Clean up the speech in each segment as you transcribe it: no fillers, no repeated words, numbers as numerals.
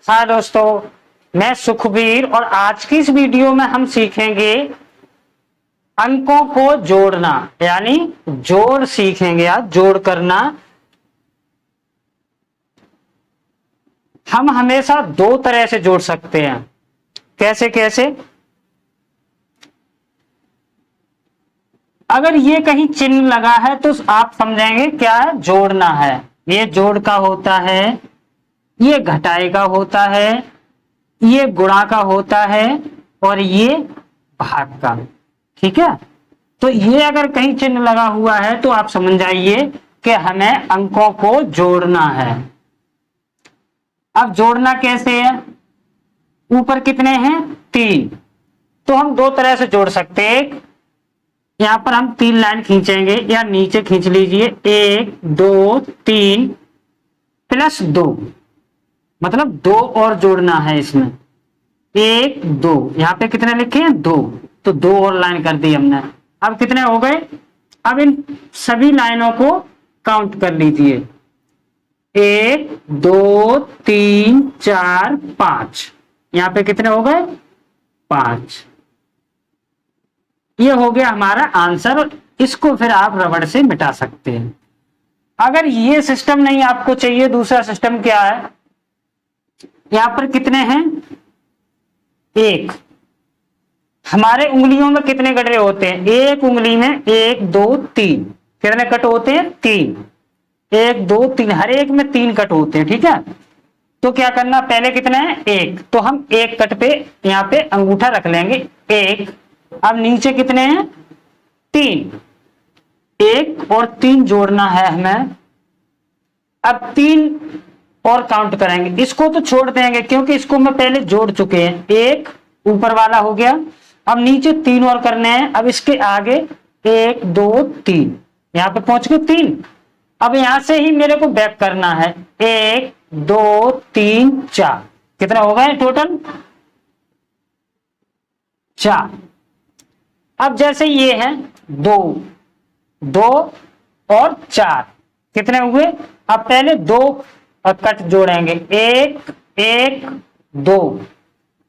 हाँ दोस्तों, मैं सुखबीर और आज की इस वीडियो में हम सीखेंगे अंकों को जोड़ना, यानी जोड़ सीखेंगे। आज जोड़ करना हम हमेशा दो तरह से जोड़ सकते हैं। कैसे कैसे? अगर ये कहीं चिन्ह लगा है तो आप समझेंगे क्या है, जोड़ना है। ये जोड़ का होता है, ये घटाए का होता है, ये गुणा का होता है और ये भाग का। ठीक है, तो ये अगर कहीं चिन्ह लगा हुआ है तो आप समझ जाइए कि हमें अंकों को जोड़ना है। अब जोड़ना कैसे है? ऊपर कितने हैं? 3। तो हम दो तरह से जोड़ सकते हैं। एक, यहां पर हम 3 लाइन खींचेंगे या नीचे खींच लीजिए। 1 2 3 प्लस 2, मतलब 2 और जोड़ना है इसमें। 1 2, यहां पे कितने लिखे हैं? 2, तो 2 और लाइन कर दी हमने। अब कितने हो गए? अब इन सभी लाइनों को काउंट कर लीजिए। 1 2 3 4 5, यहां पे कितने हो गए? 5। ये हो गया हमारा आंसर। इसको फिर आप रबड़ से मिटा सकते हैं। अगर ये सिस्टम नहीं आपको चाहिए, दूसरा सिस्टम क्या है? यहां पर कितने हैं? 1। हमारे उंगलियों में कितने गठरे होते हैं? एक उंगली में 1 2 3, कितने कट होते हैं? 3। 1 2 3, हर एक में 3 कट होते हैं। ठीक है, तो क्या करना? पहले कितने हैं? 1, तो हम 1 कट पे यहां पे अंगूठा रख लेंगे। 1। अब नीचे कितने हैं? 3। 1 और 3 जोड़ना है हमें। अब 3 और काउंट करेंगे। इसको तो छोड़ देंगे क्योंकि इसको मैं पहले जोड़ चुके हैं। 1 ऊपर वाला हो गया। अब नीचे 3 और करने हैं। अब इसके आगे 1 2 3, यहां पे पहुंच गए 3। अब यहां से ही मेरे को बैक करना है। 1 2 3 4, कितने हो गए टोटल? 4। अब जैसे ये है 2 2 और 4, कितने हुए? अब पहले 2 कट जोड़ेंगे। 1 1 2,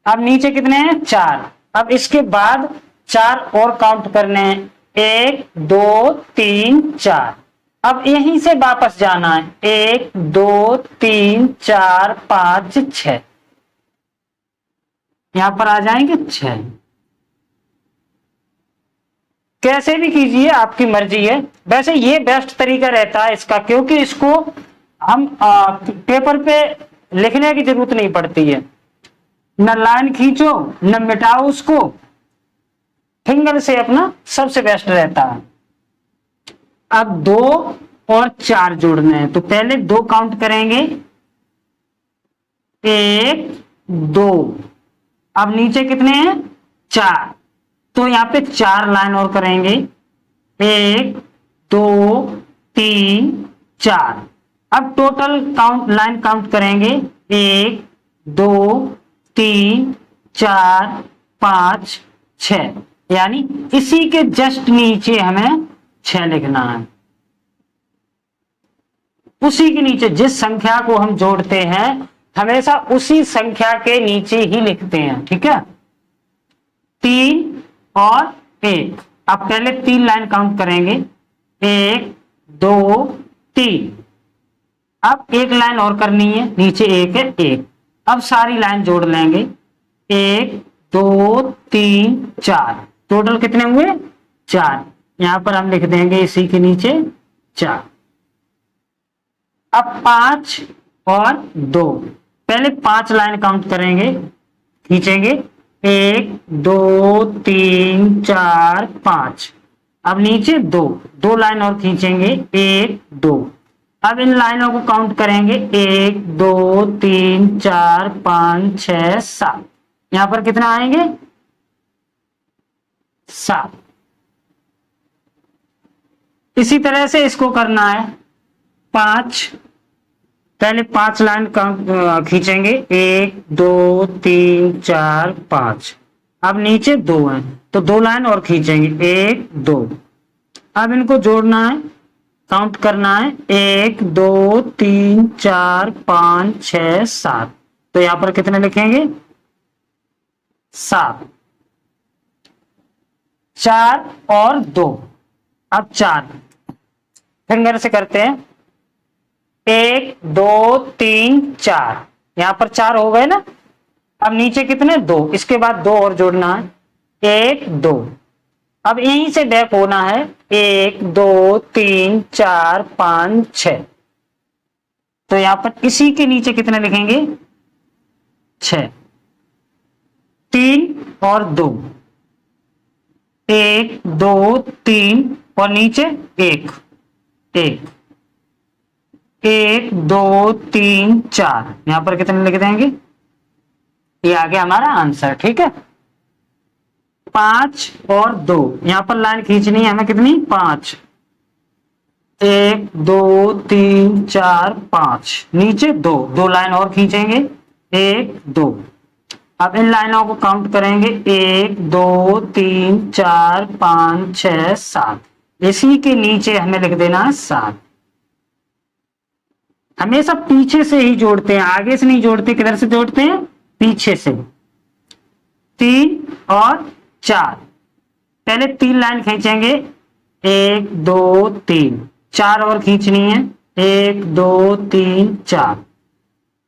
अब नीचे कितने हैं? 4। अब इसके बाद 4 और काउंट करने हैं। 1 2 3 4। अब यहीं से वापस जाना है। 1 2 3 4 5 6, यहां पर आ जाएंगे 6। कैसे भी कीजिए, आपकी मर्जी है। वैसे ये बेस्ट तरीका रहता है इसका, क्योंकि इसको हम पेपर पे लिखने की जरूरत नहीं पड़ती है। न लाइन खींचो न मिटाओ उसको, फिंगर से अपना सबसे बेस्ट रहता है। अब 2 और 4 जोड़ने हैं, तो पहले 2 काउंट करेंगे। 1 2, अब नीचे कितने हैं? 4, तो यहां पे 4 लाइन और करेंगे। 1 2 3 4। अब टोटल काउंट लाइन काउंट करेंगे। 1 2 3 4 5 6, यानी इसी के जस्ट नीचे हमें 6 लिखना है। उसी के नीचे जिस संख्या को हम जोड़ते हैं हमेशा उसी संख्या के नीचे ही लिखते हैं। ठीक है, 3 और 1। अब पहले 3 लाइन काउंट करेंगे। 1 2 3, अब 1 लाइन और करनी है। नीचे 1 है, 1। अब सारी लाइन जोड़ लेंगे। 1 2 3 4, टोटल कितने हुए? 4। यहां पर हम लिख देंगे इसी के नीचे 4। अब 5 और 2, पहले 5 लाइन काउंट करेंगे, खींचेंगे। 1 2 3 4 5, अब नीचे 2 2 लाइन और खींचेंगे। 1 2, अब इन लाइनों को काउंट करेंगे। 1 2 3 4 5 6 7, यहां पर कितना आएंगे? 7। इसी तरह से इसको करना है। 5, पहले 5 लाइन खींचेंगे। 1 2 3 4 5, अब नीचे 2 है तो 2 लाइन और खींचेंगे। 1 2, अब इनको जोड़ना है, काउंट करना है। 1 2 3 4 5 6 7, तो यहां पर कितने लिखेंगे 7, 4 और 2। अब 4 फिंगर से करते हैं, 1 2 3 4, यहां पर 4 हो गए ना। अब नीचे कितने 2, इसके बाद 2 और जोड़ना है, 1 2। अब यहीं से बैक होना है, 1 2 3 4 5 6। तो यहां पर इसी के नीचे कितने लिखेंगे 6, 3 और 2, 1 2 3 और नीचे 1 1 1 2 3 4, यहां पर कितने लिख देंगे, ये आ गया हमारा आंसर। ठीक है, 5 और 2, यहां पर लाइन खींचनी है हमें कितनी 5, 1 2 3 4 5, नीचे 2 2 लाइन और खींचेंगे, 1 2। अब इन लाइनों को काउंट करेंगे, 1 2 3 4 5 6 7, इसी के नीचे हमें लिख देना है 7। हमेशा पीछे से ही जोड़ते हैं, आगे से नहीं जोड़ते। किधर से जोड़ते हैं, पीछे से। 3 और 4, पहले 3 लाइन खींचेंगे, 1 2 3, 4 और खींचनी है, 1 2 3 4,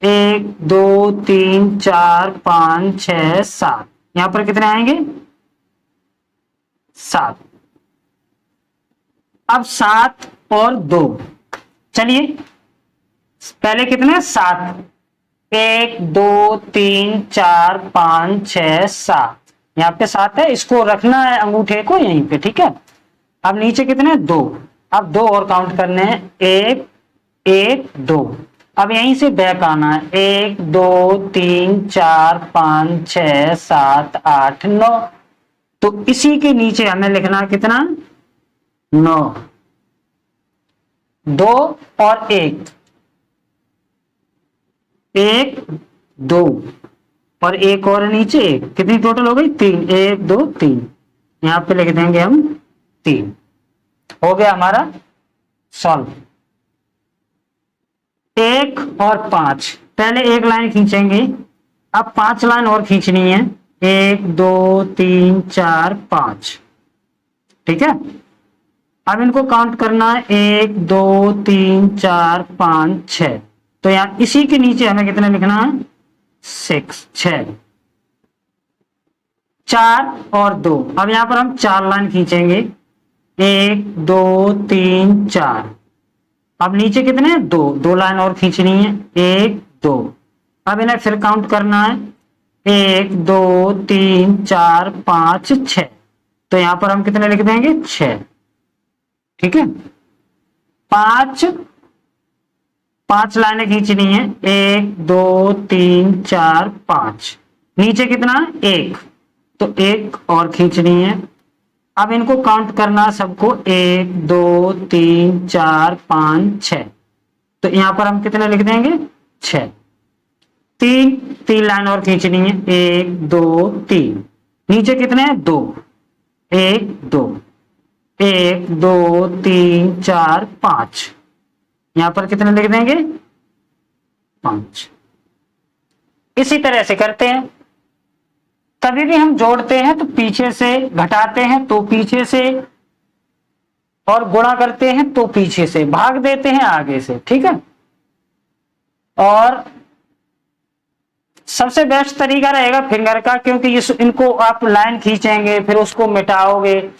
1 2 3 4 5 6 7, यहां पर कितने आएंगे 7। अब 7 और 2, चलिए पहले कितने 7, 1 2 3 4 5 6 7, यहाँ पे 7 है, इसको रखना है अंगूठे को यहीं पे। ठीक है, अब नीचे कितने 2, अब 2 और काउंट करने हैं, 1 1 2। अब यहीं से बैक आना है, 1 2 3 4 5 6 7 8 9। तो इसी के नीचे हमें लिखना है कितना 9, 2 और 1 1 2 और 1 और नीचे 1, कितनी टोटल हो गई 3, 1 2 3, यहां पे लिख देंगे हम 3। हो गया हमारा सॉल्व। 1 और 5, पहले 1 लाइन खींचेंगे, अब 5 लाइन और खींचनी है, 1 2 3 4 5। ठीक है, अब इनको काउंट करना है, 1 2 3 4 5 6। तो यहां इसी के नीचे हमें कितना लिखना है 6। 4 और 2, अब यहां पर हम 4 लाइन खींचेंगे, 1 2 3 4। अब नीचे कितने 2 2 लाइन और खींचनी है, 1 2। अब इन्हें फिर काउंट करना है, 1 2 3 4 5 6। तो यहां पर हम कितने लिख देंगे 6। ठीक है, 5 लाइनें खींचनी है, 1 2 3 4 5, नीचे कितना 1, तो 1 और खींचनी है। अब इनको काउंट करना सबको, 1 2 3 4 5 6। तो यहां पर हम कितने लिख देंगे 6। 3 लाइन और खींचनी है, 1 2 3, नीचे कितने हैं 2, 1 2 1 2 3 4 5, यहां पर कितने लिख देंगे 5। इसी तरह से करते हैं, कभी भी हम जोड़ते हैं तो पीछे से, घटाते हैं तो पीछे से, और गुणा करते हैं तो पीछे से, भाग देते हैं आगे से। ठीक है, और सबसे बेस्ट तरीका रहेगा फिंगर का, क्योंकि इनको आप लाइन खींचेंगे फिर उसको मिटाओगे